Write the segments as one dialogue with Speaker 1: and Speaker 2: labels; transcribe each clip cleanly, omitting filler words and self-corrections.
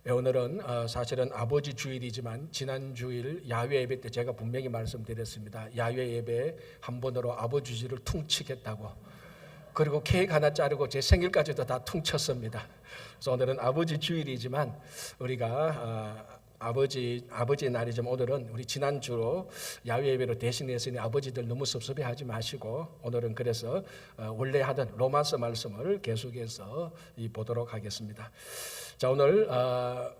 Speaker 1: 오늘은 사실은 아버지 주일이지만 지난 주일 야외 예배 때 제가 분명히 말씀드렸습니다. 야외 예배 한 번으로 아버지 주일을 퉁치겠다고. 그리고 케이크 하나 자르고 제 생일까지도 다 퉁쳤습니다. 그래서 오늘은 아버지 주일이지만 우리가 아버지의 날이지만 오늘은 우리 지난주로 야외 예배로 대신했으니 아버지들 너무 섭섭해하지 마시고 오늘은 그래서 원래 하던 로마서 말씀을 계속해서 보도록 하겠습니다. 자, 오늘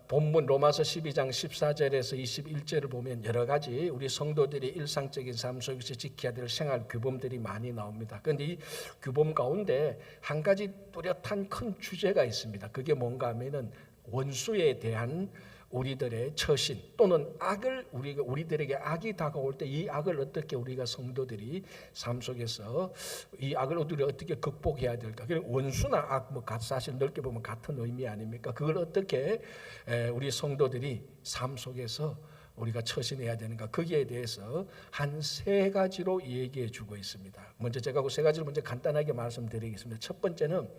Speaker 1: 본문 로마서 12장 14절에서 21절을 보면 여러 가지 우리 성도들이 일상적인 삶 속에서 지켜야 될 생활 규범들이 많이 나옵니다. 그런데 이 규범 가운데 한 가지 뚜렷한 큰 주제가 있습니다. 그게 뭔가 하면은 원수에 대한 우리들의 처신 또는 악을 우리들에게 악이 다가올 때 이 악을 어떻게 우리가 성도들이 삶 속에서 이 악을 어떻게 극복해야 될까? 원수나 악 사실 넓게 보면 같은 의미 아닙니까? 그걸 어떻게 우리 성도들이 삶 속에서 우리가 처신해야 되는가? 거기에 대해서 한 세 가지로 얘기해 주고 있습니다. 먼저 제가 그 세 가지를 먼저 간단하게 말씀드리겠습니다. 첫 번째는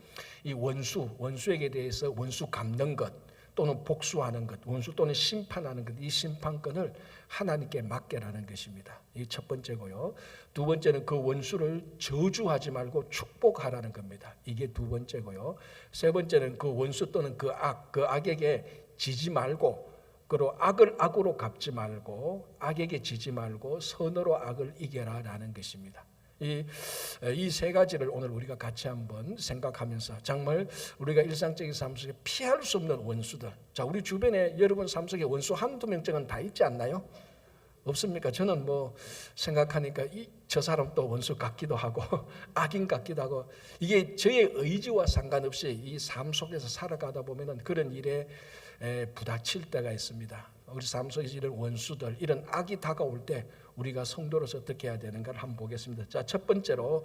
Speaker 1: 이 원수에게 대해서 원수 갚는 것 또는 복수하는 것, 원수 또는 심판하는 것, 이 심판권을 하나님께 맡겨라는 것입니다. 이 첫 번째고요. 두 번째는 그 원수를 저주하지 말고 축복하라는 겁니다. 이게 두 번째고요. 세 번째는 그 원수 또는 그 악에게 지지 말고, 그리고 악을 악으로 갚지 말고, 악에게 지지 말고 선으로 악을 이겨라라는 것입니다. 이 세 가지를 오늘 우리가 같이 한번 생각하면서 정말 우리가 일상적인 삶 속에 피할 수 없는 원수들, 자, 우리 주변에 여러분 삶 속에 원수 한두 명쯤은 다 있지 않나요? 없습니까? 저는 생각하니까 저 사람 또 원수 같기도 하고 악인 같기도 하고, 이게 저의 의지와 상관없이 이 삶 속에서 살아가다 보면은 그런 일에 부닥칠 때가 있습니다. 우리 삶 속에서 이런 원수들, 이런 악이 다가올 때 우리가 성도로서 어떻게 해야 되는가를 한번 보겠습니다. 자, 첫 번째로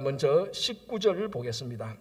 Speaker 1: 먼저 19절을 보겠습니다.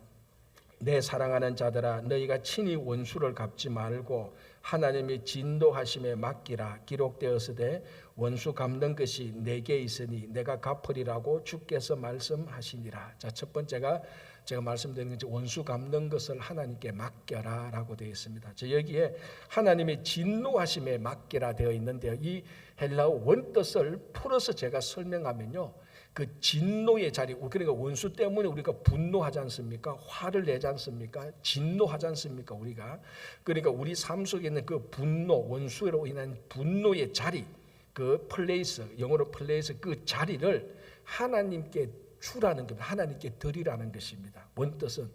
Speaker 1: 내 사랑하는 자들아, 너희가 친히 원수를 갚지 말고 하나님이 진노하심에 맡기라. 기록되었으되 원수 갚는 것이 내게 있으니 내가 갚으리라고 주께서 말씀하시니라. 자, 첫 번째가 제가 말씀드린 것이 원수 갚는 것을 하나님께 맡겨라 라고 되어 있습니다. 자, 여기에 하나님의 진노하심에 맡기라 되어 있는데요, 이 헬라어 원뜻을 풀어서 제가 설명하면요, 그 진노의 자리, 그러니까 원수 때문에 우리가 분노하지 않습니까? 화를 내지 않습니까? 진노하지 않습니까? 우리가, 그러니까 우리 삶 속에 있는 그 분노, 원수로 인한 분노의 자리, 그 플레이스, 영어로 플레이스, 그 자리를 하나님께 주라는 겁니다. 하나님께 드리라는 것입니다. 원뜻은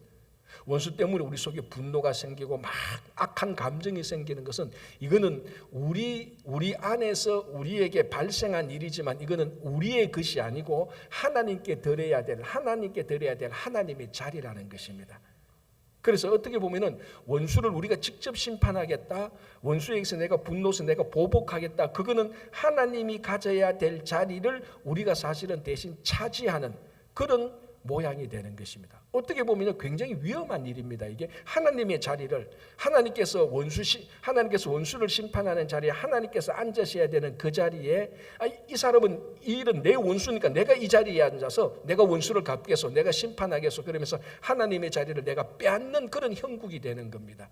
Speaker 1: 원수 때문에 우리 속에 분노가 생기고 막 악한 감정이 생기는 것은, 이거는 우리 안에서 우리에게 발생한 일이지만 이거는 우리의 것이 아니고 하나님께 드려야 될 하나님의 자리라는 것입니다. 그래서 어떻게 보면은 원수를 우리가 직접 심판하겠다, 원수에게서 내가 분노해서 내가 보복하겠다, 그거는 하나님이 가져야 될 자리를 우리가 사실은 대신 차지하는 그런 모양이 되는 것입니다. 어떻게 보면 굉장히 위험한 일입니다. 이게 하나님의 자리를 하나님께서 원수를 심판하는 자리에 하나님께서 앉으셔야 되는 그 자리에, 이 사람은 이 일은 내 원수니까 내가 이 자리에 앉아서 내가 원수를 갚겠소, 내가 심판하겠소, 그러면서 하나님의 자리를 내가 빼앗는 그런 형국이 되는 겁니다.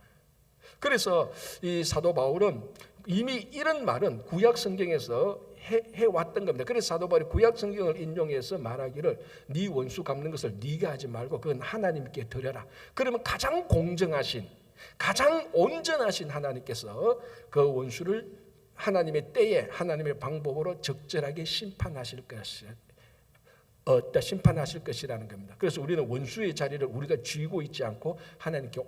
Speaker 1: 그래서 이 사도 바울은 이미 이런 말은 구약 성경에서 해왔던 겁니다. 그래서 사도 바울이 구약 성경을 인용해서 말하기를 네 원수 갚는 것을 네가 하지 말고 그건 하나님께 드려라. 그러면 가장 공정하신, 가장 온전하신 하나님께서 그 원수를 하나님의 때에 하나님의 방법으로 적절하게 심판하실 것이라는 겁니다. 그래서 우리는 원수의 자리를 우리가 쥐고 있지 않고 하나님께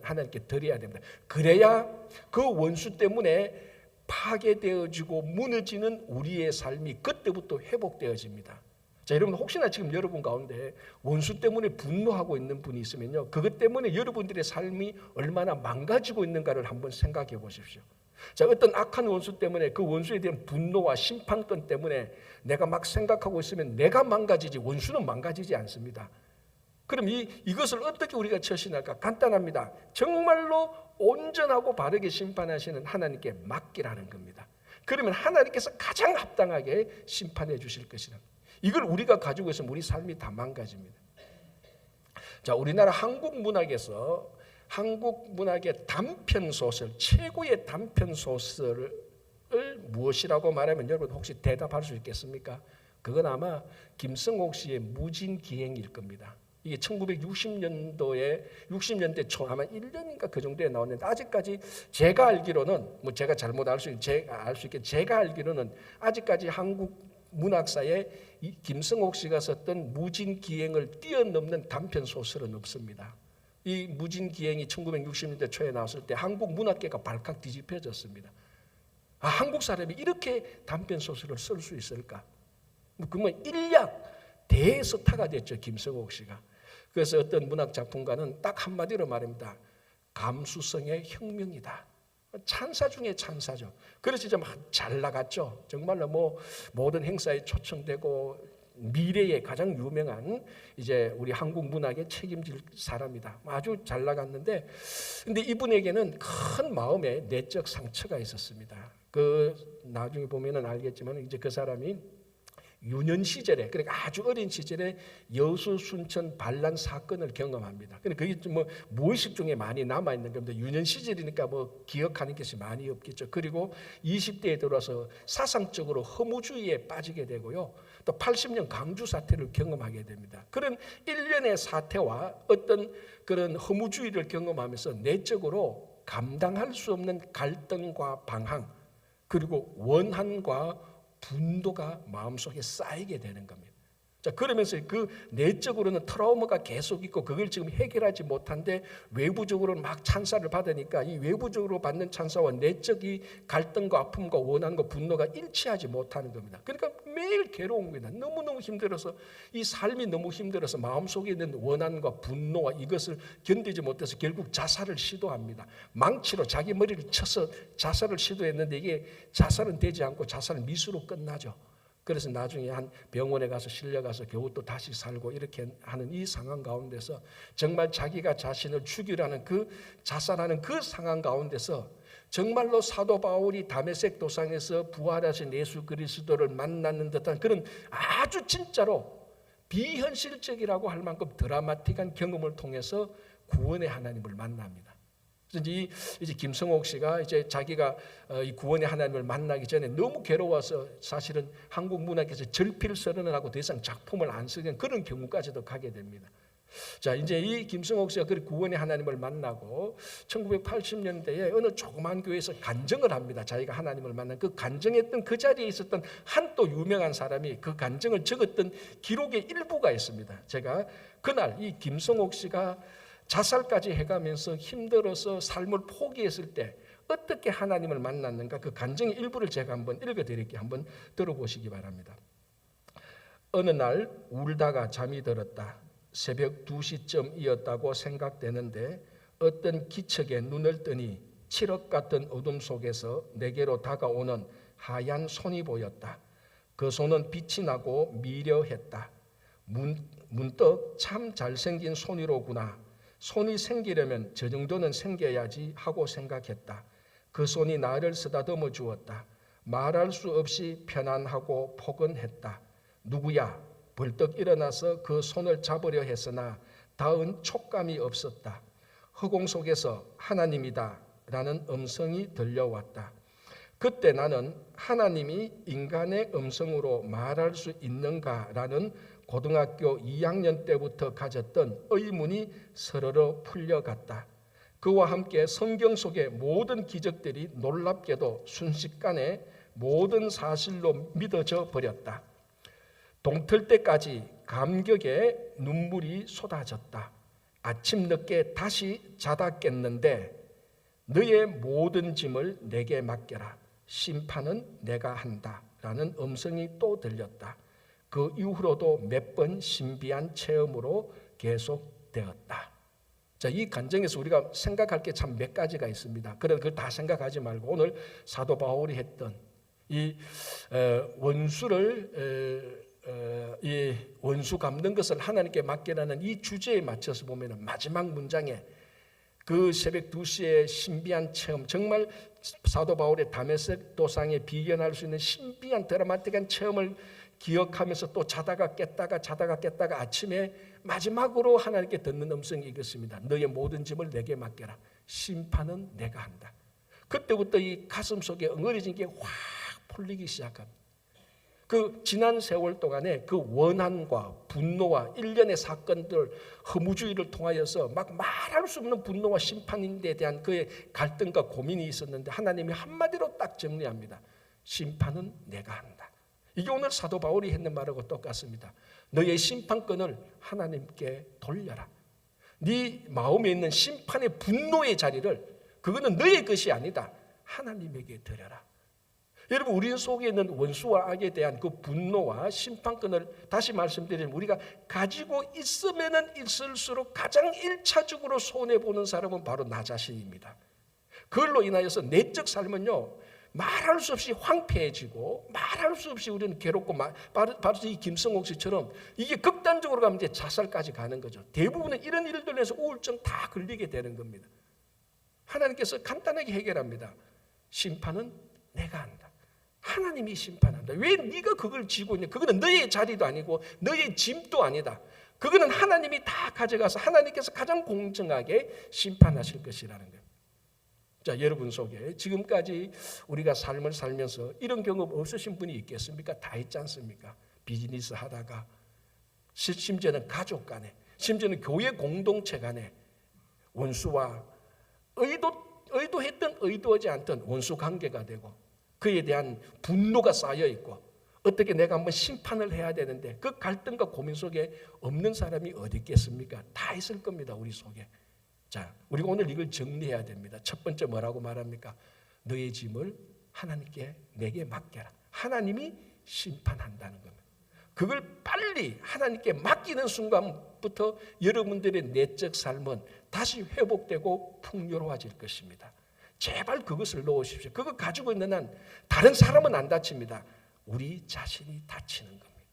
Speaker 1: 하나님께 드려야 됩니다. 그래야 그 원수 때문에 파괴되어지고 무너지는 우리의 삶이 그때부터 회복되어집니다. 자, 여러분, 혹시나 지금 여러분 가운데 원수 때문에 분노하고 있는 분이 있으면요, 그것 때문에 여러분들의 삶이 얼마나 망가지고 있는가를 한번 생각해 보십시오. 자, 어떤 악한 원수 때문에, 그 원수에 대한 분노와 심판권 때문에 내가 막 생각하고 있으면 내가 망가지지 원수는 망가지지 않습니다. 그럼 이것을 어떻게 우리가 처신할까? 간단합니다. 정말로 온전하고 바르게 심판하시는 하나님께 맡기라는 겁니다. 그러면 하나님께서 가장 합당하게 심판해 주실 것이라. 이걸 우리가 가지고 있으면 우리 삶이 다 망가집니다. 자, 우리나라 한국 문학에서 한국 문학의 단편 소설, 최고의 단편 소설을 무엇이라고 말하면 여러분 혹시 대답할 수 있겠습니까? 그건 아마 김성옥 씨의 무진기행일 겁니다. 이게 1960년도에 60년대 초 아마 1년인가 그 정도에 나왔는데 아직까지 제가 알기로는 뭐 제가 잘못 알 수 있게 제가 알기로는 아직까지 한국 문학사에 이 김성옥 씨가 썼던 무진기행을 뛰어넘는 단편 소설은 없습니다. 이 무진기행이 1960년대 초에 나왔을 때 한국 문학계가 발칵 뒤집혀졌습니다. 아, 한국 사람이 이렇게 단편 소설을 쓸 수 있을까? 그러면 일약 대스타가 됐죠, 김성옥 씨가. 그래서 어떤 문학 작품가는 딱 한마디로 말합니다. 감수성의 혁명이다. 찬사 중에 찬사죠. 그래서 좀 잘 나갔죠. 정말로 뭐 모든 행사에 초청되고 미래의 가장 유명한 이제 우리 한국 문학에 책임질 사람이다. 아주 잘 나갔는데, 근데 이분에게는 큰 마음의 내적 상처가 있었습니다. 그 나중에 보면은 알겠지만 이제 그 사람이 유년 시절에, 그러니까 아주 어린 시절에 여수 순천 반란 사건을 경험합니다. 그러니까 그게 뭐 무의식 중에 많이 남아 있는 겁니다. 유년 시절이니까 뭐 기억하는 것이 많이 없겠죠. 그리고 20대에 들어서 사상적으로 허무주의에 빠지게 되고요. 또 80년 강주 사태를 경험하게 됩니다. 그런 일련의 사태와 어떤 그런 허무주의를 경험하면서 내적으로 감당할 수 없는 갈등과 방황, 그리고 원한과 분노가 마음속에 쌓이게 되는 겁니다. 자, 그러면서 그 내적으로는 트라우마가 계속 있고 그걸 지금 해결하지 못한데 외부적으로는 막 찬사를 받으니까 이 외부적으로 받는 찬사와 내적 이 갈등과 아픔과 원한과 분노가 일치하지 못하는 겁니다. 그러니까 매일 괴로운 겁니다. 너무너무 힘들어서 이 삶이 너무 힘들어서 마음속에 있는 원한과 분노와 이것을 견디지 못해서 결국 자살을 시도합니다. 망치로 자기 머리를 쳐서 자살을 시도했는데 이게 자살은 되지 않고 자살 미수로 끝나죠. 그래서 나중에 한 병원에 가서 실려가서 겨우 또 다시 살고 이렇게 하는 이 상황 가운데서 정말 자기가 자신을 죽이라는 그 자살하는 그 상황 가운데서 정말로 사도 바울이 다메섹 도상에서 부활하신 예수 그리스도를 만나는 듯한 그런 아주 진짜로 비현실적이라고 할 만큼 드라마틱한 경험을 통해서 구원의 하나님을 만납니다. 이제 김성옥 씨가 이제 자기가 이 구원의 하나님을 만나기 전에 너무 괴로워서 사실은 한국 문학에서 절필선언을 하고 더 이상 작품을 안 쓰는 그런 경우까지도 가게 됩니다. 자, 이제 이 김성옥 씨가 그 구원의 하나님을 만나고 1980년대에 어느 조그만 교회에서 간증을 합니다. 자기가 하나님을 만난 그 간증했던 그 자리에 있었던 한 또 유명한 사람이 그 간증을 적었던 기록의 일부가 있습니다. 제가 그날 이 김성옥 씨가 자살까지 해가면서 힘들어서 삶을 포기했을 때 어떻게 하나님을 만났는가 그 간증의 일부를 제가 한번 읽어드릴게요. 한번 들어보시기 바랍니다. 어느 날 울다가 잠이 들었다. 새벽 2시쯤이었다고 생각되는데 어떤 기척에 눈을 뜨니 칠흑 같은 어둠 속에서 내게로 다가오는 하얀 손이 보였다. 그 손은 빛이 나고 미려했다. 문득 참 잘생긴 손이로구나. 손이 생기려면 저 정도는 생겨야지 하고 생각했다. 그 손이 나를 쓰다듬어 주었다. 말할 수 없이 편안하고 포근했다. 누구야? 벌떡 일어나서 그 손을 잡으려 했으나 닿은 촉감이 없었다. 허공 속에서 하나님이다 라는 음성이 들려왔다. 그때 나는 하나님이 인간의 음성으로 말할 수 있는가라는 고등학교 2학년 때부터 가졌던 의문이 서러러 풀려갔다. 그와 함께 성경 속의 모든 기적들이 놀랍게도 순식간에 모든 사실로 믿어져 버렸다. 동틀 때까지 감격에 눈물이 쏟아졌다. 아침 늦게 다시 자다 깼는데 너의 모든 짐을 내게 맡겨라. 심판은 내가 한다. 라는 음성이 또 들렸다. 그 이후로도 몇 번 신비한 체험으로 계속되었다. 자, 이 간증에서 우리가 생각할 게 참 몇 가지가 있습니다. 그래서 그걸 다 생각하지 말고 오늘 사도 바울이 했던 이 이 원수 갚는 것을 하나님께 맡기라는 이 주제에 맞춰서 보면 마지막 문장에 그 새벽 2시의 신비한 체험, 정말 사도 바울의 다메섹 도상에 비견할 수 있는 신비한 드라마틱한 체험을 기억하면서 또 자다가 깼다가 아침에 마지막으로 하나님께 듣는 음성이 이것입니다. 너의 모든 짐을 내게 맡겨라. 심판은 내가 한다. 그때부터 이 가슴 속에 엉어리진 게 확 풀리기 시작합니다. 그 지난 세월 동안에 그 원한과 분노와 일련의 사건들, 허무주의를 통하여서 막 말할 수 없는 분노와 심판인데 대한 그의 갈등과 고민이 있었는데 하나님이 한마디로 딱 정리합니다. 심판은 내가 한다. 이게 오늘 사도 바울이 했는 말하고 똑같습니다. 너의 심판권을 하나님께 돌려라. 네 마음에 있는 심판의 분노의 자리를, 그거는 너의 것이 아니다, 하나님에게 드려라. 여러분, 우리 속에 있는 원수와 악에 대한 그 분노와 심판권을 다시 말씀드리면 우리가 가지고 있으면 있을수록 가장 1차적으로 손해보는 사람은 바로 나 자신입니다. 그걸로 인하여서 내적 삶은요, 말할 수 없이 황폐해지고 말할 수 없이 우리는 괴롭고 바로 이 김성옥 씨처럼 이게 극단적으로 가면 이제 자살까지 가는 거죠. 대부분은 이런 일들로 해서 우울증 다 걸리게 되는 겁니다. 하나님께서 간단하게 해결합니다. 심판은 내가 한다. 하나님이 심판한다. 왜 네가 그걸 지고 있냐? 그거는 너의 자리도 아니고 너의 짐도 아니다. 그거는 하나님이 다 가져가서 하나님께서 가장 공정하게 심판하실 것이라는 거예요. 자, 여러분 속에 지금까지 우리가 삶을 살면서 이런 경험 없으신 분이 있겠습니까? 다 있지 않습니까? 비즈니스 하다가, 심지어는 가족 간에, 심지어는 교회 공동체 간에 원수와 의도했든 의도하지 않든 원수 관계가 되고 그에 대한 분노가 쌓여 있고 어떻게 내가 한번 심판을 해야 되는데 그 갈등과 고민 속에 없는 사람이 어디 있겠습니까? 다 있을 겁니다, 우리 속에. 자, 우리가 오늘 이걸 정리해야 됩니다. 첫 번째 뭐라고 말합니까? 너의 짐을 하나님께 내게 맡겨라. 하나님이 심판한다는 겁니다. 그걸 빨리 하나님께 맡기는 순간부터 여러분들의 내적 삶은 다시 회복되고 풍요로워질 것입니다. 제발 그것을 넣으십시오. 그거 가지고 있는 한 다른 사람은 안 다칩니다. 우리 자신이 다치는 겁니다.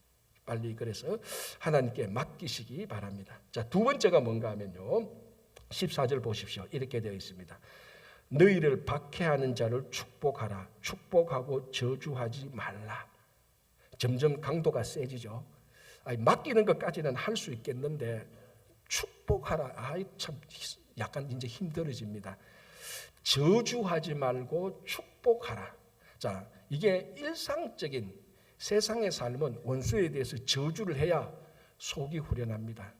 Speaker 1: 빨리 그래서 하나님께 맡기시기 바랍니다. 자, 두 번째가 뭔가 하면요, 14절 보십시오. 이렇게 되어 있습니다. 너희를 박해하는 자를 축복하라. 축복하고 저주하지 말라. 점점 강도가 세지죠. 맡기는 것까지는 할 수 있겠는데 축복하라. 참 약간 이제 힘들어집니다. 저주하지 말고 축복하라. 자, 이게 일상적인 세상의 삶은 원수에 대해서 저주를 해야 속이 후련합니다.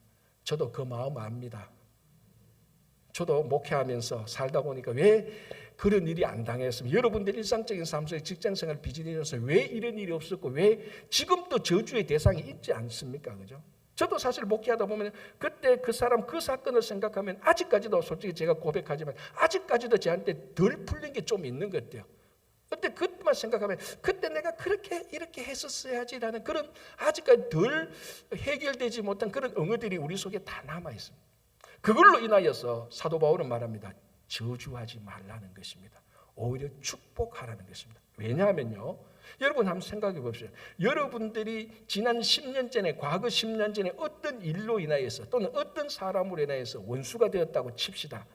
Speaker 1: 저도 그 마음 압니다. 저도 목회하면서 살다 보니까 왜 그런 일이 안 당했으면, 여러분들 일상적인 삶 속에 직장생활, 비즈니스에서 왜 이런 일이 없었고 왜 지금도 저주의 대상이 있지 않습니까? 그죠? 저도 사실 목회하다 보면 그때 그 사람 그 사건을 생각하면 아직까지도, 솔직히 제가 고백하지만 아직까지도 저한테 덜 풀린 게 좀 있는 것 같아요. 그때 그때만 생각하면 그때 내가 그렇게 이렇게 했었어야지라는 그런 아직까지 덜 해결되지 못한 그런 응어들이 우리 속에 다 남아 있습니다. 그걸로 인하여서 사도 바울은 말합니다. 저주하지 말라는 것입니다. 오히려 축복하라는 것입니다. 왜냐하면요, 여러분 한번 생각해 봅시다. 여러분들이 지난 10년 전에, 과거 10년 전에 어떤 일로 인하여서 또는 어떤 사람으로 인하여서 원수가 되었다고 칩시다.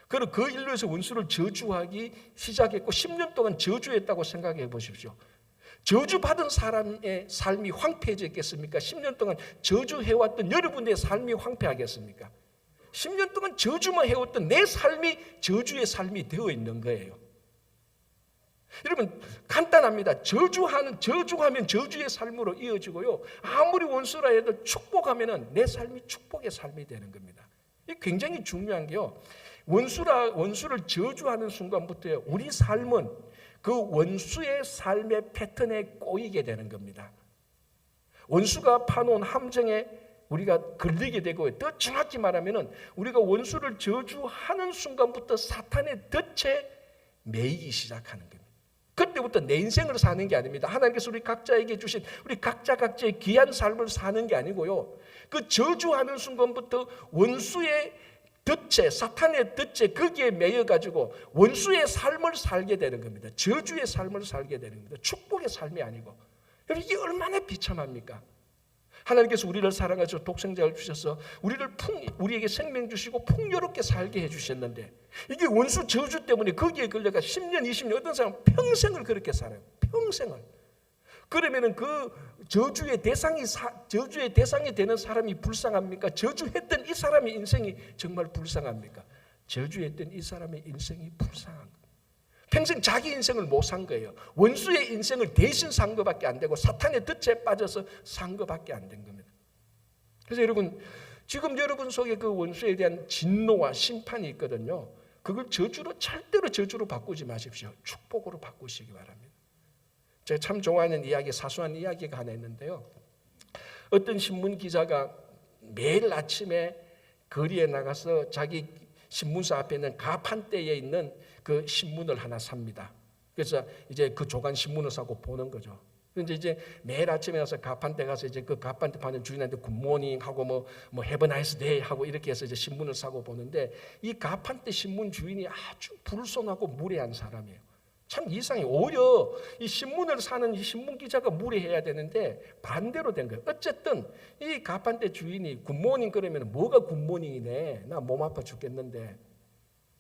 Speaker 1: 그리고 그 일로 해서 원수를 저주하기 시작했고 10년 동안 저주했다고 생각해 보십시오. 저주받은 사람의 삶이 황폐해졌겠습니까? 10년 동안 저주해왔던 여러분의 삶이 황폐하겠습니까? 10년 동안 저주만 해왔던 내 삶이 저주의 삶이 되어 있는 거예요. 여러분 간단합니다. 저주하면 저주의 삶으로 이어지고요. 아무리 원수라 해도 축복하면은 내 삶이 축복의 삶이 되는 겁니다. 이게 굉장히 중요한 게요. 원수를 저주하는 순간부터 우리 삶은 그 원수의 삶의 패턴에 꼬이게 되는 겁니다. 원수가 파놓은 함정에 우리가 걸리게 되고, 더 정확히 말하면은 우리가 원수를 저주하는 순간부터 사탄의 덫에 매이기 시작하는 겁니다. 그때부터 내 인생을 사는 게 아닙니다. 하나님께서 우리 각자에게 주신 우리 각자의 귀한 삶을 사는 게 아니고요. 그 저주하는 순간부터 원수의 덫에, 사탄의 덫에 거기에 매여가지고 원수의 삶을 살게 되는 겁니다. 저주의 삶을 살게 되는 겁니다. 축복의 삶이 아니고. 여러분 이게 얼마나 비참합니까? 하나님께서 우리를 사랑하셔서 독생자를 주셔서 우리에게 생명 주시고 풍요롭게 살게 해주셨는데 이게 원수 저주 때문에 거기에 걸려가 10년, 20년, 어떤 사람은 평생을 그렇게 살아요. 평생을. 그러면은 그 저주의 대상이 되는 사람이 불쌍합니까? 저주했던 이 사람의 인생이 정말 불쌍합니까? 저주했던 이 사람의 인생이 불쌍한 거예요. 평생 자기 인생을 못 산 거예요. 원수의 인생을 대신 산 것밖에 안 되고 사탄의 덫에 빠져서 산 것밖에 안 된 겁니다. 그래서 여러분, 지금 여러분 속에 그 원수에 대한 진노와 심판이 있거든요. 그걸 절대로 저주로 바꾸지 마십시오. 축복으로 바꾸시기 바랍니다. 제가 참 좋아하는 이야기, 사소한 이야기가 하나 있는데요. 어떤 신문 기자가 매일 아침에 거리에 나가서 자기 신문사 앞에 있는 가판대에 있는 그 신문을 하나 삽니다. 그래서 이제 그 조간 신문을 사고 보는 거죠. 그런데 이제 매일 아침에 가서 가판대 가서 이제 그 가판대 파는 주인한테 굿모닝 하고 뭐 have a nice day 하고 이렇게 해서 이제 신문을 사고 보는데, 이 가판대 신문 주인이 아주 불손하고 무례한 사람이에요. 참 이상해요. 오히려 이 신문을 사는 이 신문 기자가 무례해야 되는데 반대로 된 거예요. 어쨌든 이 가판대 주인이 굿모닝 그러면 뭐가 굿모닝이네, 나 몸 아파 죽겠는데,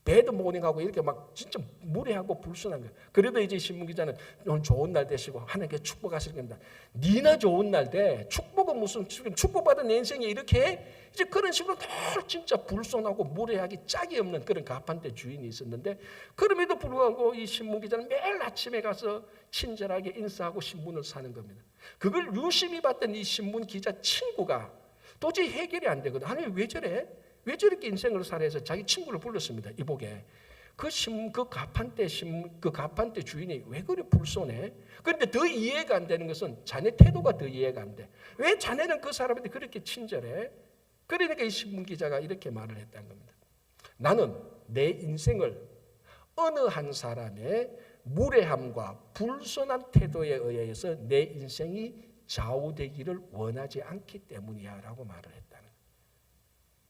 Speaker 1: 배드 모닝하고 이렇게 막 진짜 무례하고 불순한 거예요. 그래도 이제 신문 기자는 오늘 좋은 날 되시고 하나님께 축복하시는 겁니다. 니나 좋은 날 돼. 축복은 무슨 축복받은 내 인생이 이렇게 이제 그런 식으로 늘 진짜 불손하고 무례하기 짝이 없는 그런 가판대 주인이 있었는데, 그럼에도 불구하고 이 신문 기자는 매일 아침에 가서 친절하게 인사하고 신문을 사는 겁니다. 그걸 유심히 봤던 이 신문 기자 친구가 도저히 해결이 안 되거든. 아니 왜 저래? 왜 저렇게 인생을 살아 해서 자기 친구를 불렀습니다. 이보게 그 가판대 주인이 왜 그래 불손해? 그런데 더 이해가 안 되는 것은 자네 태도가 더 이해가 안 돼. 왜 자네는 그 사람한테 그렇게 친절해? 그러니까 이 신문 기자가 이렇게 말을 했다는 겁니다. 나는 내 인생을 어느 한 사람의 무례함과 불손한 태도에 의해서 내 인생이 좌우되기를 원하지 않기 때문이야 라고 말을 했다는 거예요.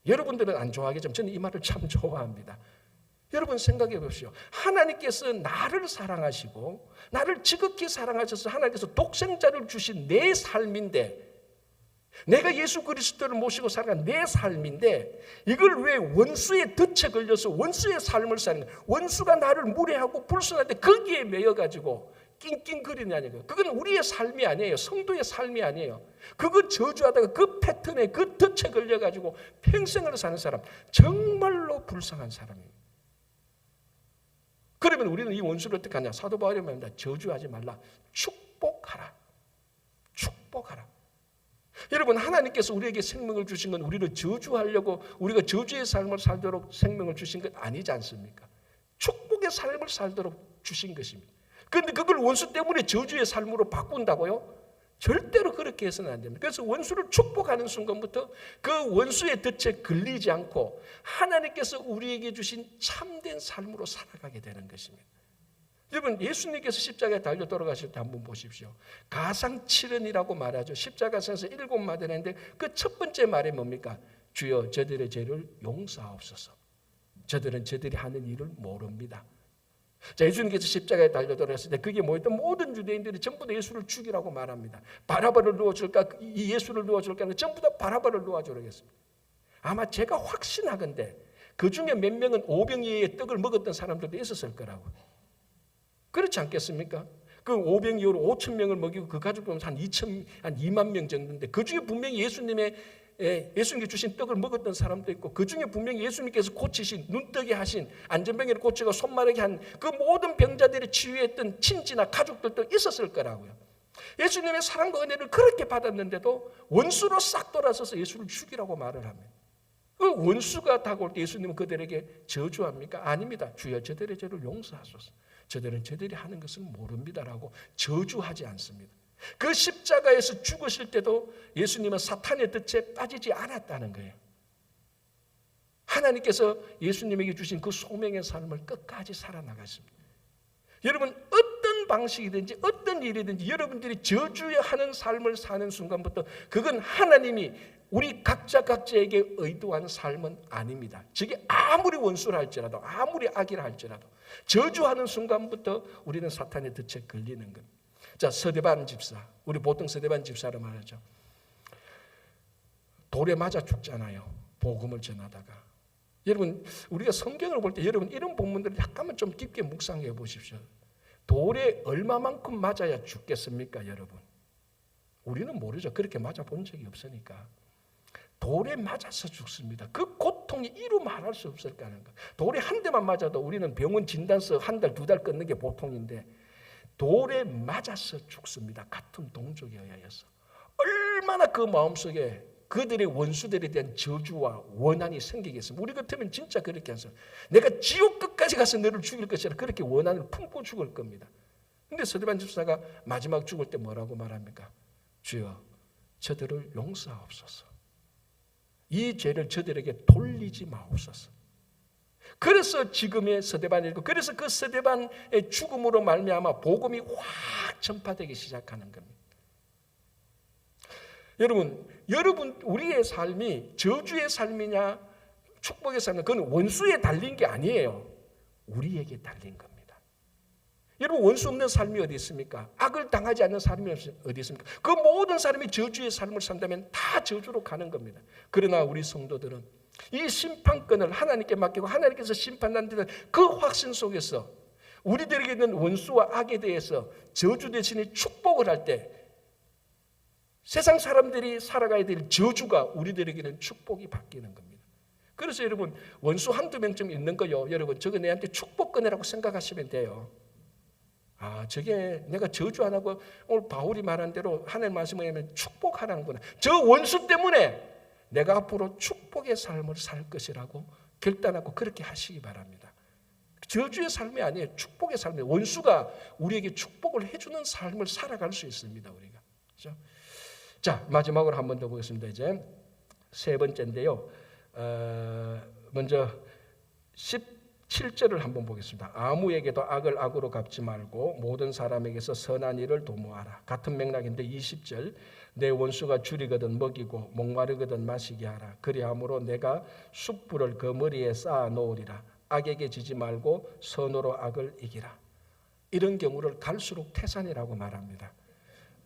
Speaker 1: 여러분들은 안 좋아하겠지만 저는 이 말을 참 좋아합니다. 여러분 생각해 보십시오. 하나님께서 나를 사랑하시고 나를 지극히 사랑하셔서 하나님께서 독생자를 주신 내 삶인데, 내가 예수 그리스도를 모시고 살아간 내 삶인데, 이걸 왜 원수의 덫에 걸려서 원수의 삶을 사는 거예요. 원수가 나를 무례하고 불순한데 거기에 매여가지고 낑낑거리냐는, 그건 우리의 삶이 아니에요. 성도의 삶이 아니에요. 그거 저주하다가 그 패턴에 그 덫에 걸려가지고 평생을 사는 사람, 정말로 불쌍한 사람입니다. 그러면 우리는 이 원수를 어떻게 하냐? 사도 바울이 말합니다. 저주하지 말라. 축복하라. 축복하라. 여러분, 하나님께서 우리에게 생명을 주신 건 우리를 저주하려고, 우리가 저주의 삶을 살도록 생명을 주신 것 아니지 않습니까? 축복의 삶을 살도록 주신 것입니다. 그런데 그걸 원수 때문에 저주의 삶으로 바꾼다고요? 절대로 그렇게 해서는 안 됩니다. 그래서 원수를 축복하는 순간부터 그 원수의 덫에 걸리지 않고 하나님께서 우리에게 주신 참된 삶으로 살아가게 되는 것입니다. 여러분, 예수님께서 십자가에 달려 돌아가실 때 한번 보십시오. 가상칠언이라고 말하죠. 십자가에서 7마디를 했는데 그 첫 번째 말이 뭡니까? 주여 저들의 죄를 용서하옵소서. 저들은 저들이 하는 일을 모릅니다. 자, 예수님께서 십자가에 달려 돌아갔을 때 그게 뭐였던 모든 유대인들이 전부 다 예수를 죽이라고 말합니다. 바라바를 놓아줄까? 이 예수를 놓아줄까? 전부 다 바라바를 놓아주겠습니다. 아마 제가 확신하건대 그 중에 몇 명은 오병이어의 떡을 먹었던 사람들도 있었을 거라고. 그렇지 않겠습니까? 그 오병이어로 5,000명을 먹이고 그 가족 보면 한 2만 명 정도인데, 그 중에 분명히 예수님께 주신 떡을 먹었던 사람도 있고, 그 중에 분명히 예수님께서 고치신, 눈뜨게 하신, 안전병이를 고치고 손마르게 한 그 모든 병자들이 치유했던 친지나 가족들도 있었을 거라고요. 예수님의 사랑과 은혜를 그렇게 받았는데도 원수로 싹 돌아서서 예수를 죽이라고 말을 합니다. 그 원수가 다가올 때 예수님은 그들에게 저주합니까? 아닙니다. 주여 저들의 죄를 용서하소서. 저들은 저들이 하는 것을 모릅니다라고 저주하지 않습니다. 그 십자가에서 죽으실 때도 예수님은 사탄의 덫에 빠지지 않았다는 거예요. 하나님께서 예수님에게 주신 그 소명의 삶을 끝까지 살아나갔습니다. 여러분, 어떤 방식이든지 어떤 일이든지 여러분들이 저주하는 삶을 사는 순간부터 그건 하나님이 우리 각자에게 의도한 삶은 아닙니다. 저게 아무리 원수라 할지라도, 아무리 악이라 할지라도 저주하는 순간부터 우리는 사탄의 덫에 걸리는 겁니다. 자, 서대반 집사, 우리 보통 서대반 집사로 말하죠. 돌에 맞아 죽잖아요. 복음을 전하다가. 여러분, 우리가 성경을 볼 때 여러분 이런 본문들을 약간만 좀 깊게 묵상해 보십시오. 돌에 얼마만큼 맞아야 죽겠습니까, 여러분? 우리는 모르죠. 그렇게 맞아본 적이 없으니까. 돌에 맞아서 죽습니다. 그 고통이 이루 말할 수 없을 거라는 거. 돌에 한 대만 맞아도 우리는 병원 진단서 한 달, 두 달 끊는 게 보통인데 돌에 맞아서 죽습니다. 같은 동족에 의해서. 얼마나 그 마음속에 그들의 원수들에 대한 저주와 원한이 생기겠습니까? 우리 같으면 진짜 그렇게 하죠. 내가 지옥 끝까지 가서 너를 죽일 것이라 그렇게 원한을 품고 죽을 겁니다. 근데 스데반 집사가 마지막 죽을 때 뭐라고 말합니까? 주여, 저들을 용서하옵소서. 이 죄를 저들에게 돌리지 마옵소서. 그래서 지금의 스데반이고, 그래서 그 스데반의 죽음으로 말미암아 복음이 확 전파되기 시작하는 겁니다. 여러분 우리의 삶이 저주의 삶이냐 축복의 삶이냐, 그건 원수에 달린 게 아니에요. 우리에게 달린 겁니다. 여러분, 원수 없는 삶이 어디 있습니까? 악을 당하지 않는 삶이 어디 있습니까? 그 모든 사람이 저주의 삶을 산다면 다 저주로 가는 겁니다. 그러나 우리 성도들은 이 심판권을 하나님께 맡기고 하나님께서 심판하는 데는 그 확신 속에서 우리들에게 있는 원수와 악에 대해서 저주 대신에 축복을 할 때 세상 사람들이 살아가야 될 저주가 우리들에게는 축복이 바뀌는 겁니다. 그래서 여러분, 원수 한두 명쯤 있는 거요, 여러분 저거 내한테 축복권이라고 생각하시면 돼요. 아, 저게 내가 저주 안 하고 오늘 바울이 말한 대로 하나님 말씀을 하면 축복하라는구나. 저 원수 때문에 내가 앞으로 축복의 삶을 살 것이라고 결단하고 그렇게 하시기 바랍니다. 저주의 삶이 아니에요. 축복의 삶이에요. 원수가 우리에게 축복을 해주는 삶을 살아갈 수 있습니다. 우리가. 그렇죠? 자, 마지막으로 한 번 더 보겠습니다. 이제 세 번째인데요. 먼저 17절을 한번 보겠습니다. 아무에게도 악을 악으로 갚지 말고 모든 사람에게서 선한 일을 도모하라. 같은 맥락인데 20절, 내 원수가 줄이거든 먹이고 목마르거든 마시게 하라. 그리함으로 내가 숯불을 그 머리에 쌓아 놓으리라. 악에게 지지 말고 선으로 악을 이기라. 이런 경우를 갈수록 태산이라고 말합니다.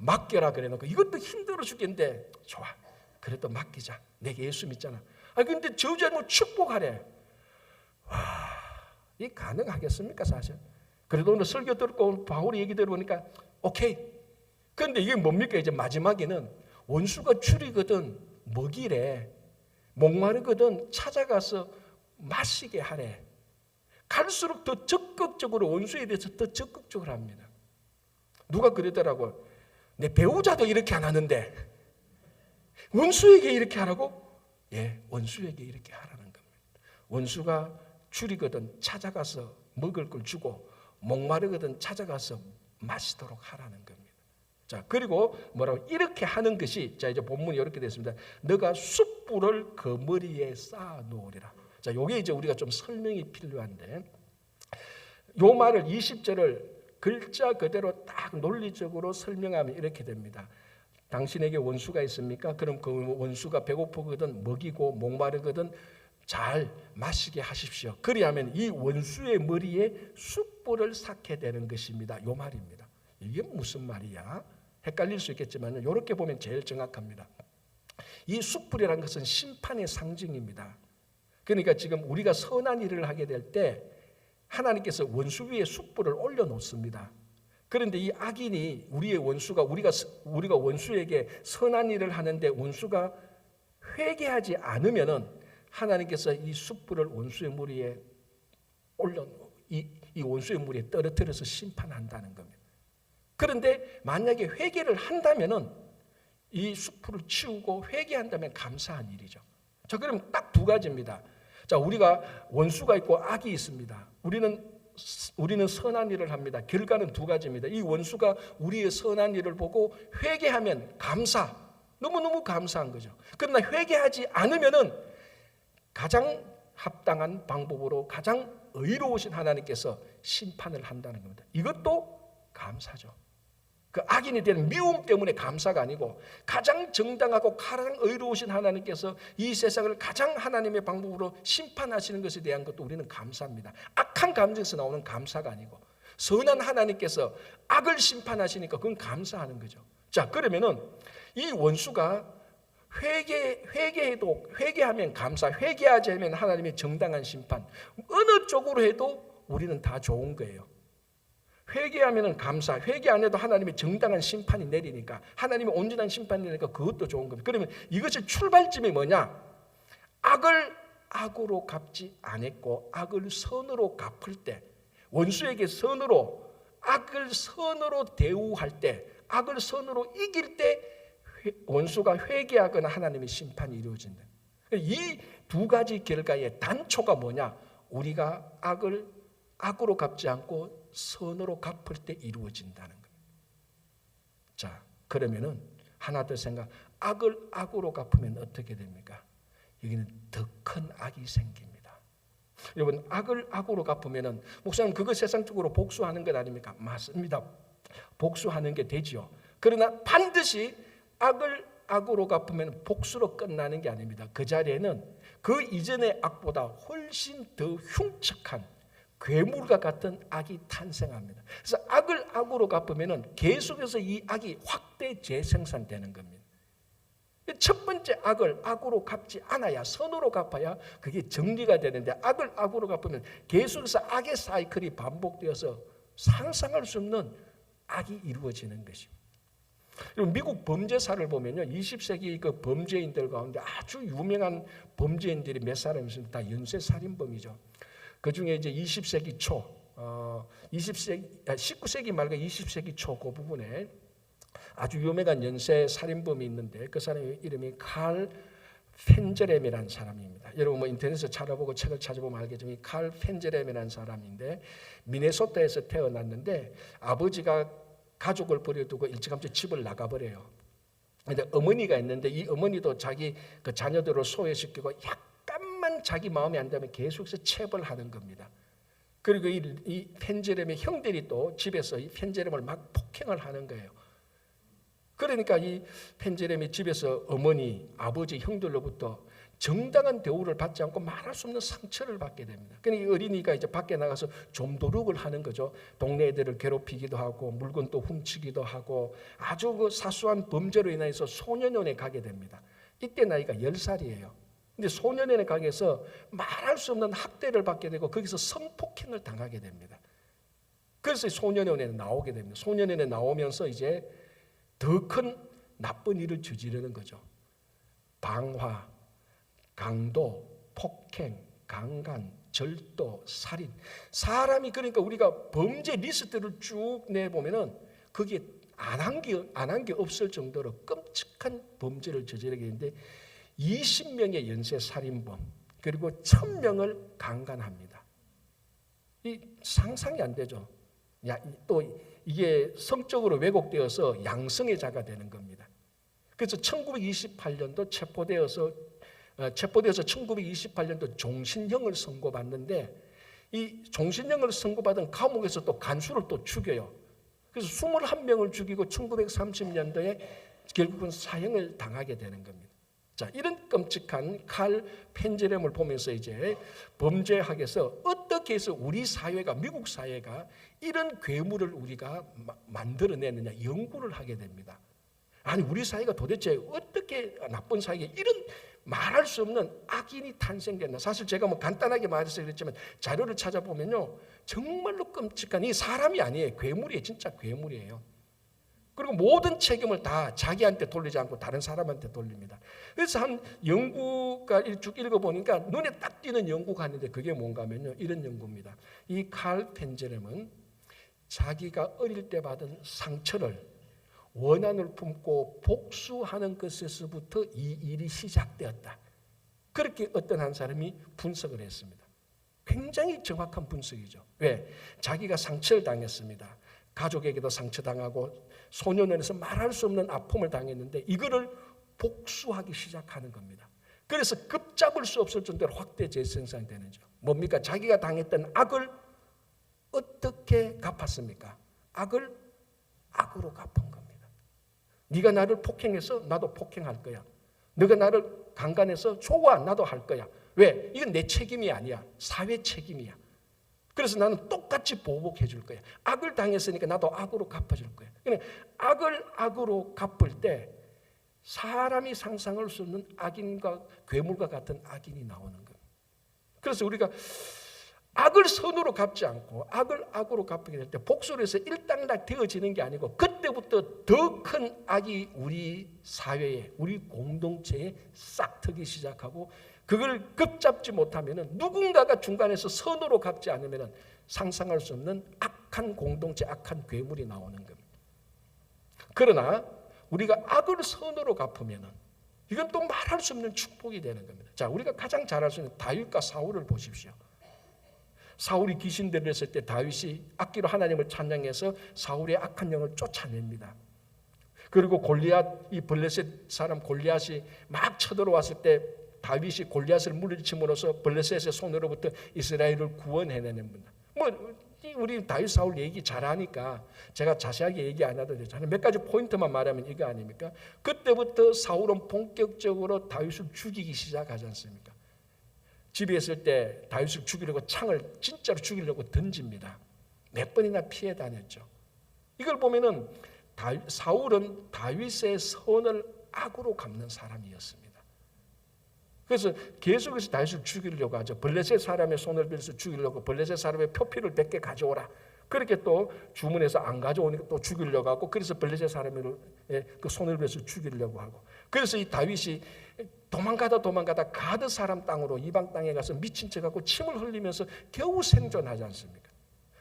Speaker 1: 맡겨라 그래놓고 이것도 힘들어 죽겠는데 좋아, 그래도 맡기자. 내게 예수 믿잖아. 아, 근데 저주하면 축복하래. 와, 이 가능하겠습니까 사실? 그래도 오늘 설교 듣고 바울이 얘기 들어보니까 오케이. 그런데 이게 뭡니까? 이제 마지막에는 원수가 줄이거든 먹이래, 목마르거든 찾아가서 마시게 하래. 갈수록 더 적극적으로 원수에 대해서 더 적극적으로 합니다. 누가 그러더라고, 내 배우자도 이렇게 안 하는데 원수에게 이렇게 하라고? 예, 원수에게 이렇게 하라는 겁니다. 원수가 줄이거든 찾아가서 먹을 걸 주고 목마르거든 찾아가서 마시도록 하라는 겁니다. 자, 그리고 뭐라고? 이렇게 하는 것이, 자 이제 본문이 이렇게 됐습니다. 너가 숯불을 그 머리에 쌓아 놓으리라. 자, 요게 이제 우리가 좀 설명이 필요한데, 요 말을 20절을 글자 그대로 딱 논리적으로 설명하면 이렇게 됩니다. 당신에게 원수가 있습니까? 그럼 그 원수가 배고프거든 먹이고 목마르거든 잘 마시게 하십시오. 그리하면 이 원수의 머리에 숯불을 쌓게 되는 것입니다. 요 말입니다. 이게 무슨 말이야? 헷갈릴 수 있겠지만 이렇게 보면 제일 정확합니다. 이 숯불이라는 것은 심판의 상징입니다. 그러니까 지금 우리가 선한 일을 하게 될 때 하나님께서 원수 위에 숯불을 올려놓습니다. 그런데 이 악인이, 우리의 원수가, 우리가 원수에게 선한 일을 하는데 원수가 회개하지 않으면은 하나님께서 이 숯불을 원수의 머리에 이 원수의 머리에 떨어뜨려서 심판한다는 겁니다. 그런데 만약에 회개를 한다면은 이 숯불을 치우고 회개한다면 감사한 일이죠. 자, 그럼 딱 두 가지입니다. 자, 우리가 원수가 있고 악이 있습니다. 우리는 선한 일을 합니다. 결과는 두 가지입니다. 이 원수가 우리의 선한 일을 보고 회개하면 감사, 너무너무 감사한 거죠. 그러나 회개하지 않으면은 가장 합당한 방법으로 가장 의로우신 하나님께서 심판을 한다는 겁니다. 이것도 감사죠. 그 악인에 대한 미움 때문에 감사가 아니고 가장 정당하고 가장 의로우신 하나님께서 이 세상을 가장 하나님의 방법으로 심판하시는 것에 대한 것도 우리는 감사합니다. 악한 감정에서 나오는 감사가 아니고 선한 하나님께서 악을 심판하시니까 그건 감사하는 거죠. 자, 그러면은 이 원수가 회개하면 감사, 회개하지 않으면 하나님의 정당한 심판, 어느 쪽으로 해도 우리는 다 좋은 거예요. 회개하면은 감사. 회개 안 해도 하나님의 정당한 심판이 내리니까, 하나님의 온전한 심판이 내리니까 그것도 좋은 겁니다. 그러면 이것의 출발점이 뭐냐? 악을 악으로 갚지 않았고 악을 선으로 갚을 때, 원수에게 선으로, 악을 선으로 대우할 때, 악을 선으로 이길 때 원수가 회개하거나 하나님의 심판이 이루어진다. 이 두 가지 결과의 단초가 뭐냐? 우리가 악을 악으로 갚지 않고 선으로 갚을 때 이루어진다는 거예요. 자, 그러면은 하나 더 생각. 악을 악으로 갚으면 어떻게 됩니까? 여기는 더 큰 악이 생깁니다. 여러분, 악을 악으로 갚으면은, 목사님 그거 세상적으로 복수하는 것 아닙니까? 맞습니다. 복수하는 게 되지요. 그러나 반드시 악을 악으로 갚으면 복수로 끝나는 게 아닙니다. 그 자리에는 그 이전의 악보다 훨씬 더 흉측한 괴물과 같은 악이 탄생합니다. 그래서 악을 악으로 갚으면 계속해서 이 악이 확대 재생산되는 겁니다. 첫 번째 악을 악으로 갚지 않아야, 선으로 갚아야 그게 정리가 되는데, 악을 악으로 갚으면 계속해서 악의 사이클이 반복되어서 상상할 수 없는 악이 이루어지는 것입니다. 미국 범죄사를 보면요, 20세기 그 범죄인들 가운데 아주 유명한 범죄인들이 몇 사람 있습니다. 다 연쇄 살인범이죠. 그 중에 이제 20세기 초, 19세기 말과 20세기 초 그 부분에 아주 유명한 연쇄 살인범이 있는데, 그 사람의 이름이 칼 펜제렘이라는 사람입니다. 여러분 뭐 인터넷에서 찾아보고 책을 찾아보면 알겠지만, 이 칼 펜제렘이라는 사람인데 미네소타에서 태어났는데 아버지가 가족을 버려두고 일찌감치 집을 나가버려요. 근데 어머니가 있는데 이 어머니도 자기 그 자녀들을 소외시키고 약간만 자기 마음에 안 들면 계속해서 체벌하는 겁니다. 그리고 이 펜제렘의 형들이 또 집에서 이 펜제렘을 막 폭행을 하는 거예요. 그러니까 이 펜제렘이 집에서 어머니, 아버지, 형들로부터 정당한 대우를 받지 않고 말할 수 없는 상처를 받게 됩니다. 그러니까 이 어린이가 이제 밖에 나가서 좀도둑을 하는 거죠. 동네 애들을 괴롭히기도 하고 물건도 훔치기도 하고 아주 그 사소한 범죄로 인해서 소년원에 가게 됩니다. 이때 나이가 10살이에요. 근데 소년원에 가게해서 말할 수 없는 학대를 받게 되고 거기서 성폭행을 당하게 됩니다. 그래서 소년원에 나오게 됩니다. 소년원에 나오면서 이제 더 큰 나쁜 일을 저지르는 거죠. 방화, 강도, 폭행, 강간, 절도, 살인. 사람이, 그러니까 우리가 범죄 리스트를 쭉 내보면은 거기에 안 한 게 없을 정도로 끔찍한 범죄를 저지르게 되는데 20명의 연쇄 살인범, 그리고 1000명을 강간합니다. 이 상상이 안 되죠. 또 이게 성적으로 왜곡되어서 양성의 자가 되는 겁니다. 그래서 1928년도 체포되어서 1928년도 종신형을 선고받는데, 이 종신형을 선고받은 감옥에서 또 간수를 또 죽여요. 그래서 21명을 죽이고 1930년도에 결국은 사형을 당하게 되는 겁니다. 자, 이런 끔찍한 칼 펜제렘을 보면서 이제 범죄학에서 어떻게 해서 우리 사회가, 미국 사회가 이런 괴물을 우리가 만들어내느냐 연구를 하게 됩니다. 아니, 우리 사회가 도대체 어떻게 나쁜 사회에 이런 말할 수 없는 악인이 탄생됐나. 사실 제가 뭐 간단하게 말해서 그랬지만 자료를 찾아보면요, 정말로 끔찍한, 이 사람이 아니에요. 괴물이에요. 진짜 괴물이에요. 그리고 모든 책임을 다 자기한테 돌리지 않고 다른 사람한테 돌립니다. 그래서 한 연구가 쭉 읽어보니까 눈에 딱 띄는 연구가 있는데 그게 뭔가 하면요, 이런 연구입니다. 이 칼 펜제렘은 자기가 어릴 때 받은 상처를 원한을 품고 복수하는 것에서부터 이 일이 시작되었다. 그렇게 어떤 한 사람이 분석을 했습니다. 굉장히 정확한 분석이죠. 왜? 자기가 상처를 당했습니다. 가족에게도 상처당하고 소년원에서 말할 수 없는 아픔을 당했는데 이거를 복수하기 시작하는 겁니다. 그래서 급잡을 수 없을 정도로 확대 재생산되는 거죠. 뭡니까? 자기가 당했던 악을 어떻게 갚았습니까? 악을 악으로 갚은 겁니다. 네가 나를 폭행해서 나도 폭행할 거야. 네가 나를 강간해서 좋아, 나도 할 거야. 왜? 이건 내 책임이 아니야. 사회 책임이야. 그래서 나는 똑같이 보복해 줄 거야. 악을 당했으니까 나도 악으로 갚아줄 거야. 그러니까 악을 악으로 갚을 때 사람이 상상할 수 없는 악인과 괴물과 같은 악인이 나오는 거예요. 그래서 우리가 악을 선으로 갚지 않고 악을 악으로 갚게 될 때 복수를 해서 일단락 되어지는 게 아니고 그때부터 더 큰 악이 우리 사회에, 우리 공동체에 싹 트기 시작하고 그걸 급잡지 못하면 누군가가 중간에서 선으로 갚지 않으면 상상할 수 없는 악한 공동체, 악한 괴물이 나오는 겁니다. 그러나 우리가 악을 선으로 갚으면 이건 또 말할 수 없는 축복이 되는 겁니다. 자, 우리가 가장 잘 알 수 있는 다윗과 사울을 보십시오. 사울이 귀신들을 했을 때 다윗이 악기로 하나님을 찬양해서 사울의 악한 영을 쫓아냅니다. 그리고 골리앗, 이 블레셋 사람 골리앗이 막 쳐들어왔을 때 다윗이 골리앗을 물리침으로써 블레셋의 손으로부터 이스라엘을 구원해냅니다. 우리 다윗 사울 얘기 잘하니까 제가 자세하게 얘기 안 해도 되잖아요. 몇 가지 포인트만 말하면 이거 아닙니까? 그때부터 사울은 본격적으로 다윗을 죽이기 시작하지 않습니까? 집에 있을 때 다윗을 죽이려고 창을 진짜로 죽이려고 던집니다. 몇 번이나 피해 다녔죠. 이걸 보면은 사울은 다윗의 선을 악으로 갚는 사람이었습니다. 그래서 계속해서 다윗을 죽이려고 하죠. 블레셋 사람의 손을 빌어서 죽이려고 블레셋 사람의 표피를 100개 가져오라. 그렇게 또 주문해서 안 가져오니까 또 죽이려고 하고 그래서 블레셋 사람의 그 손을 빌어서 죽이려고 하고 그래서 이 다윗이 도망가다 가드 사람 땅으로 이방 땅에 가서 미친 척하고 침을 흘리면서 겨우 생존하지 않습니까?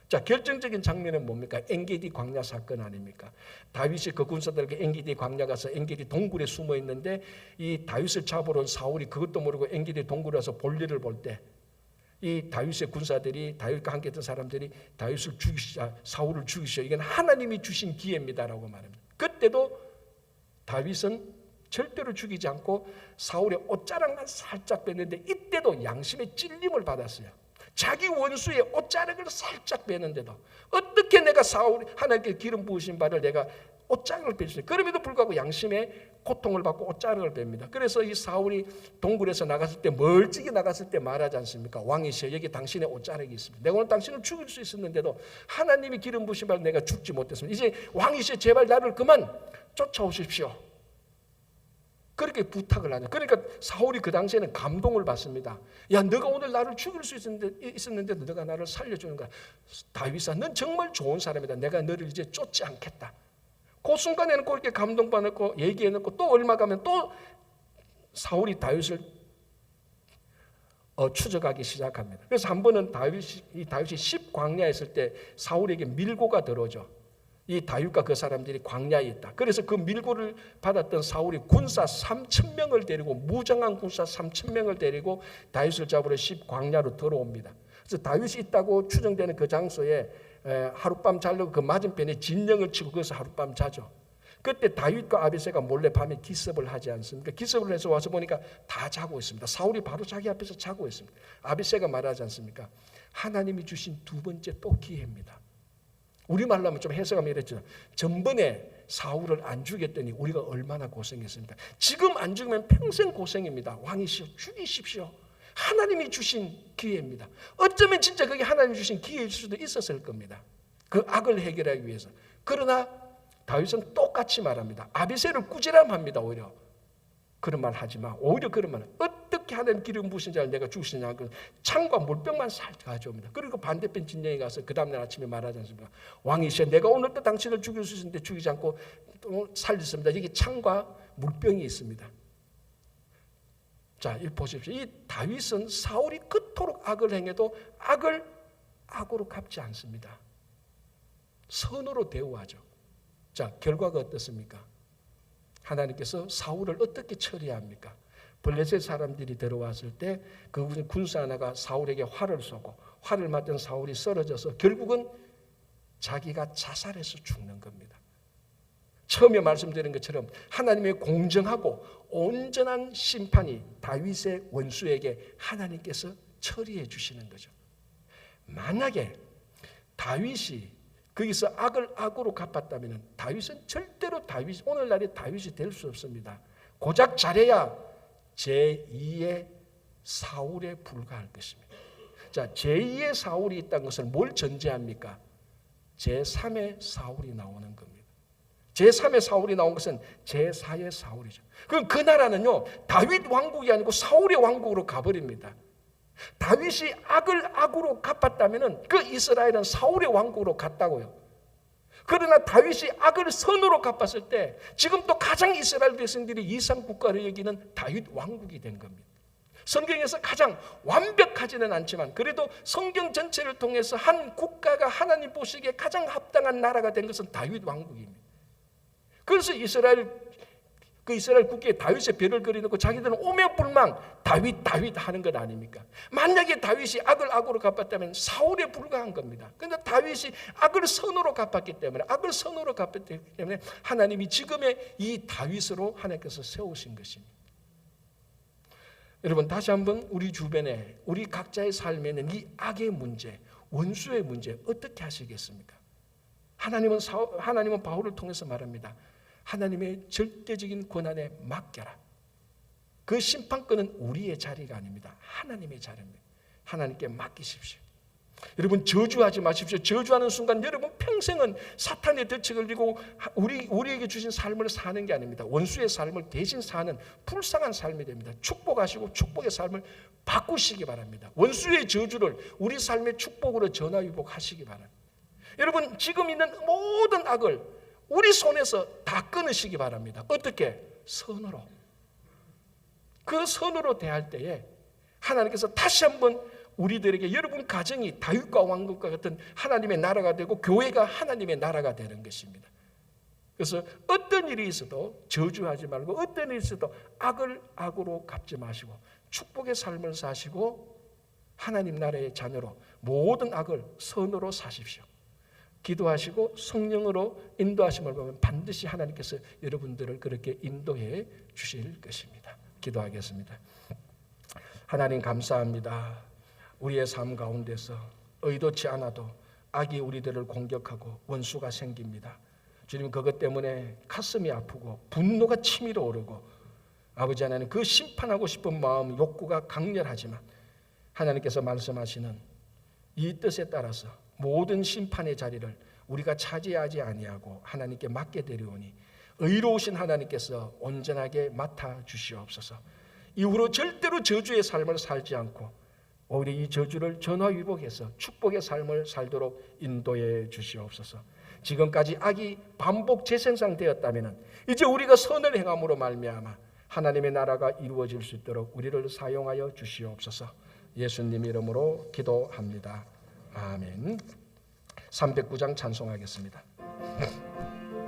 Speaker 1: 자, 결정적인 장면은 뭡니까? 엔게디 광야 사건 아닙니까? 다윗이 그 군사들에게 엔게디 광야 가서 엔게디 동굴에 숨어 있는데 이 다윗을 잡으러 온 사울이 그것도 모르고 엔게디 동굴에 와서 볼일을 볼 때 이 다윗의 군사들이 다윗과 함께 했던 사람들이 다윗을 죽이시자 사울을 죽이시오. 이건 하나님이 주신 기회입니다라고 말합니다. 그때도 다윗은 절대로 죽이지 않고 사울의 옷자락만 살짝 뺐는데 이때도 양심의 찔림을 받았어요. 자기 원수의 옷자락을 살짝 빼는데도 어떻게 내가 하나님께 기름 부으신 바를 내가 옷자락을 뺄 그럼에도 불구하고 양심의 고통을 받고 옷자락을 뺍니다. 그래서 이 사울이 동굴에서 나갔을 때 멀찍이 나갔을 때 말하지 않습니까? 왕이시여 여기 당신의 옷자락이 있습니다. 내가 오늘 당신을 죽일 수 있었는데도 하나님이 기름 부으신 바를 내가 죽지 못했습니다. 이제 왕이시여 제발 나를 그만 쫓아오십시오. 그렇게 부탁을 하냐. 그러니까 사울이 그 당시에는 감동을 받습니다. 야, 너가 오늘 나를 죽일 수 있었는데도 너가 나를 살려주는 거야. 다윗아, 넌 정말 좋은 사람이다. 내가 너를 이제 쫓지 않겠다. 그 순간에는 그렇게 감동받고 얘기해놓고 또 얼마 가면 또 사울이 다윗을 추적하기 시작합니다. 그래서 한 번은 다윗이 10광야에 있을 때 사울에게 밀고가 들어오죠. 이 다윗과 그 사람들이 광야에 있다. 그래서 그 밀고를 받았던 사울이 군사 3,000명을 데리고 무장한 군사 3,000명을 데리고 다윗을 잡으러 10광야로 들어옵니다. 그래서 다윗이 있다고 추정되는 그 장소에 하룻밤 자려고 그 맞은편에 진영을 치고 거기서 하룻밤 자죠. 그때 다윗과 아비새가 몰래 밤에 기습을 하지 않습니까? 기습을 해서 와서 보니까 다 자고 있습니다. 사울이 바로 자기 앞에서 자고 있습니다. 아비새가 말하지 않습니까? 하나님이 주신 두 번째 또 기회입니다. 우리말로 하면 좀 해석하면 이랬죠. 전번에 사울을 안 죽였더니 우리가 얼마나 고생했습니까? 지금 안 죽으면 평생 고생입니다. 왕이시여 죽이십시오. 하나님이 주신 기회입니다. 어쩌면 진짜 그게 하나님이 주신 기회일 수도 있었을 겁니다. 그 악을 해결하기 위해서. 그러나 다윗은 똑같이 말합니다. 아비새를 꾸지람합니다. 오히려 그런 말 하지 마. 오히려 그런 말. 어떻게 하나님 기름 부으신 자를 내가 죽이시냐. 창과 물병만 살짝 가져옵니다. 그리고 반대편 진영에 가서 그 다음날 아침에 말하지 않습니까? 왕이시여 내가 오늘도 당신을 죽일 수 있는데 죽이지 않고 살렸습니다. 여기 창과 물병이 있습니다. 자, 이 보십시오. 이 다윗은 사울이 그토록 악을 행해도 악을 악으로 갚지 않습니다. 선으로 대우하죠. 자, 결과가 어떻습니까? 하나님께서 사울을 어떻게 처리합니까? 블레셋 사람들이 들어왔을 때 그 군사 하나가 사울에게 활을 쏘고 활을 맞던 사울이 쓰러져서 결국은 자기가 자살해서 죽는 겁니다. 처음에 말씀드린 것처럼 하나님의 공정하고 온전한 심판이 다윗의 원수에게 하나님께서 처리해 주시는 거죠. 만약에 다윗이 거기서 악을 악으로 갚았다면 다윗은 절대로 오늘날의 다윗이 될 수 없습니다. 고작 잘해야 제2의 사울에 불과할 것입니다. 자, 제2의 사울이 있다는 것을 뭘 전제합니까? 제3의 사울이 나오는 겁니다. 제3의 사울이 나온 것은 제4의 사울이죠. 그럼 그 나라는요 다윗 왕국이 아니고 사울의 왕국으로 가버립니다. 다윗이 악을 악으로 갚았다면 그 이스라엘은 사울의 왕국으로 갔다고요. 그러나 다윗이 악을 선으로 갚았을 때 지금 또 가장 이스라엘 백성들이 이상 국가를 여기는 다윗 왕국이 된 겁니다. 성경에서 가장 완벽하지는 않지만 그래도 성경 전체를 통해서 한 국가가 하나님 보시기에 가장 합당한 나라가 된 것은 다윗 왕국입니다. 그래서 이스라엘 국기에 다윗의 별을 그려놓고 자기들은 오매불망 다윗 하는 것 아닙니까? 만약에 다윗이 악을 악으로 갚았다면 사울에 불과한 겁니다. 그런데 다윗이 악을 선으로 갚았기 때문에 하나님이 지금의 이 다윗으로 하나님께서 세우신 것입니다. 여러분 다시 한번 우리 주변에 우리 각자의 삶에는 이 악의 문제, 원수의 문제 어떻게 하시겠습니까? 하나님은 바울을 통해서 말합니다. 하나님의 절대적인 권한에 맡겨라. 그 심판권은 우리의 자리가 아닙니다. 하나님의 자리입니다. 하나님께 맡기십시오. 여러분 저주하지 마십시오. 저주하는 순간 여러분 평생은 사탄의 덫에 걸리고 우리에게 주신 삶을 사는 게 아닙니다. 원수의 삶을 대신 사는 불쌍한 삶이 됩니다. 축복하시고 축복의 삶을 바꾸시기 바랍니다. 원수의 저주를 우리 삶의 축복으로 전화위복하시기 바랍니다. 여러분 지금 있는 모든 악을 우리 손에서 다 끊으시기 바랍니다. 어떻게? 선으로. 그 선으로 대할 때에 하나님께서 다시 한번 우리들에게 여러분 가정이 다윗과 왕국과 같은 하나님의 나라가 되고 교회가 하나님의 나라가 되는 것입니다. 그래서 어떤 일이 있어도 저주하지 말고 어떤 일이 있어도 악을 악으로 갚지 마시고 축복의 삶을 사시고 하나님 나라의 자녀로 모든 악을 선으로 사십시오. 기도하시고 성령으로 인도하심을 보면 반드시 하나님께서 여러분들을 그렇게 인도해 주실 것입니다. 기도하겠습니다. 하나님 감사합니다. 우리의 삶 가운데서 의도치 않아도 악이 우리들을 공격하고 원수가 생깁니다. 주님 그것 때문에 가슴이 아프고 분노가 치밀어 오르고 아버지 하나님 그 심판하고 싶은 마음 욕구가 강렬하지만 하나님께서 말씀하시는 이 뜻에 따라서 모든 심판의 자리를 우리가 차지하지 아니하고 하나님께 맡게 되리오니 의로우신 하나님께서 온전하게 맡아 주시옵소서. 이후로 절대로 저주의 삶을 살지 않고 오히려 이 저주를 전화위복해서 축복의 삶을 살도록 인도해 주시옵소서. 지금까지 악이 반복 재생산되었다면 이제 우리가 선을 행함으로 말미암아 하나님의 나라가 이루어질 수 있도록 우리를 사용하여 주시옵소서. 예수님 이름으로 기도합니다. 아멘. 309장 찬송하겠습니다.